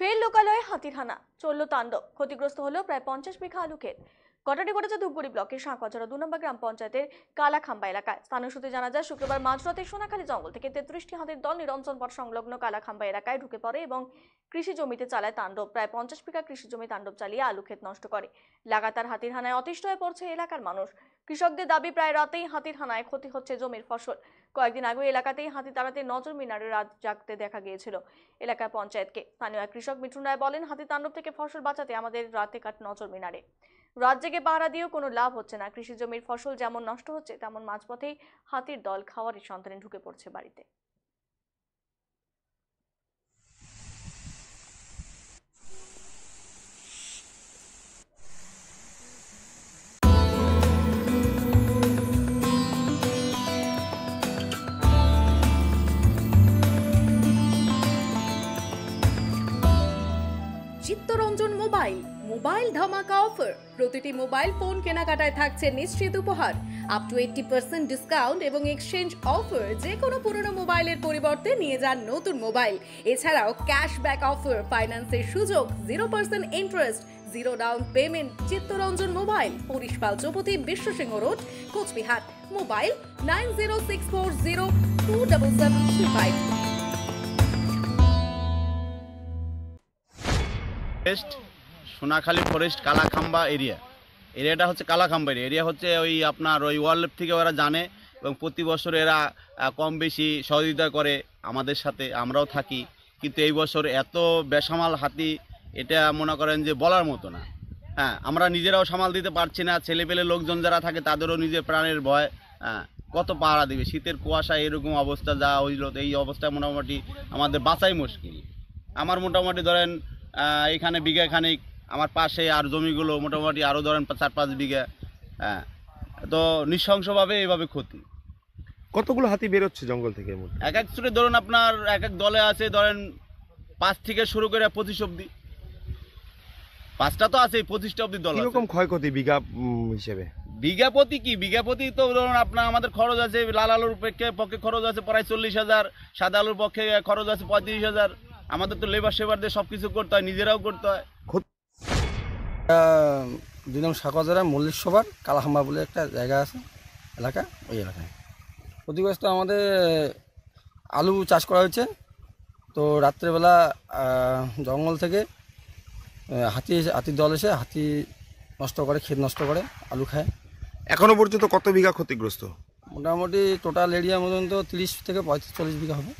ফের লোকালয়ে হাতির হানা, চলল তাণ্ডব, ক্ষতিগ্রস্ত হলো প্রায় 50 বিঘা আলু ক্ষেত। ঘটনাটি ঘটেছে ধূপগুড়ি ব্লকের শাঁকবাজার 2 নম্বর গ্রাম পঞ্চায়েতের কালাখাম্বা এলাকায়। স্থানীয় সূত্রে জানা যায়, শুক্রবার মাঝরাতে সোনাখালী জঙ্গল থেকে 33টি হাতির দল নিরঞ্জন পথ সংলগ্ন কালাখাম্বা এলাকায় ঢুকে পড়ে এবং কৃষি জমিতে চালায় তাণ্ডব। প্রায় 50 বিঘা কৃষি জমি তাণ্ডব চালিয়ে আলু ক্ষেত নষ্ট করে। লাগাতার হাতির হানায় অতিষ্ঠ হয়ে পড়ছে এলাকার মানুষ। কৃষকদের দাবি, প্রায় রাতেই হাতির হানায় ক্ষতি হচ্ছে জমির ফসল। কয়েকদিন আগে এলাকাতেই হাতি তাড়াতে নজর মিনারে রাত জাগতে দেখা গিয়েছিল এলাকার পঞ্চায়েতকে। স্থানীয় এক কৃষক মিঠুন রায় বলেন, হাতি তাণ্ডব থেকে ফসল বাঁচাতে আমাদের রাতে কাট নজর মিনারে। রাত জেগে পাহারা দিয়েও কোনো লাভ হচ্ছে না। কৃষি জমির ফসল যেমন নষ্ট হচ্ছে, তেমন মাঝপথেই হাতির দল খাওয়ারের সন্ধানে ঢুকে পড়ছে বাড়িতে। চিত্তরঞ্জন মোবাইল ধামাকা অফার। প্রতিটি মোবাইল ফোন কেনাকাটায় থাকছে নিশ্চিত উপহার, আপ টু 80% ডিসকাউন্ট এবং এক্সচেঞ্জ অফার। যে কোনো পুরনো মোবাইলের পরিবর্তে নিয়ে যান নতুন মোবাইল। এছাড়াও ক্যাশব্যাক অফার, ফাইন্যান্সের সুযোগ, 0% interest, 0 down payment. Chittaranjan mobile, পরিশপাল Chaupati, Biswa Singha road, Cooch Behar. Mobile 9064027735। Sonakhali forest Kalakhamba এরিয়াটা হচ্ছে কালাখাম্বা এরিয়া হচ্ছে ওই আপনার ওই ওয়ার্ল্ড থেকে ওরা জানে এবং প্রতি বছর এরা কম বেশি সহযোগিতা করে আমাদের সাথে, আমরাও থাকি। কিন্তু এই বছর এত বেসামাল হাতি, এটা মনে করেন যে বলার মতো না। হ্যাঁ, আমরা নিজেরাও সামাল দিতে পারছি না। ছেলেপেলে লোকজন যারা থাকে তাদেরও নিজের প্রাণের ভয়। কত পাহারা দিবে, শীতের কুয়াশা এরকম অবস্থা যা হইল, এই অবস্থায় মোটামুটি আমাদের বাঁচাই মুশকিল। আমার মোটামুটি ধরেন এখানে বিঘা খানিক, আমার পাশে আর জমিগুলো মোটামুটি আরও ধরেন 4-5 বিঘা। হ্যাঁ, তো নৃশংসভাবে এইভাবে ক্ষতি। কতগুলো হাতি বেরোচ্ছে জঙ্গল থেকে? এক এক চুরে ধরুন আপনার এক এক দলে আছে ধরেন 5 থেকে শুরু করে 25 অব্দি। 5টা তো আছে, 25টা অব্দি দল। কিরকম ক্ষয়ক্ষতি বিঘা হিসেবে? বিঘাপতি তো ধরুন আপনার আমাদের খরচ আছে, লাল আলুর পক্ষে খরচ আছে প্রায় 40,000, সাদা আলুর পক্ষে খরচ আছে 35,000। আমাদের তো লেবার সেবার দিয়ে সব কিছু করতে হয়, নিজেরাও করতে হয়। 2 নং শাঁকবাজারে মল্লিক সভার কালাখাম্বা বলে একটা জায়গা আছে এলাকা, ওই এলাকায় ক্ষতিগ্রস্ত আমাদের আলু চাষ করা হয়েছে। তো রাত্রেবেলা জঙ্গল থেকে হাতির দল এসে হাতি নষ্ট করে, ক্ষেত নষ্ট করে, আলু খায়। এখনো পর্যন্ত কত বিঘা ক্ষতিগ্রস্ত? মোটামুটি টোটাল এরিয়া মতন তো 30 থেকে 40 বিঘা হবে।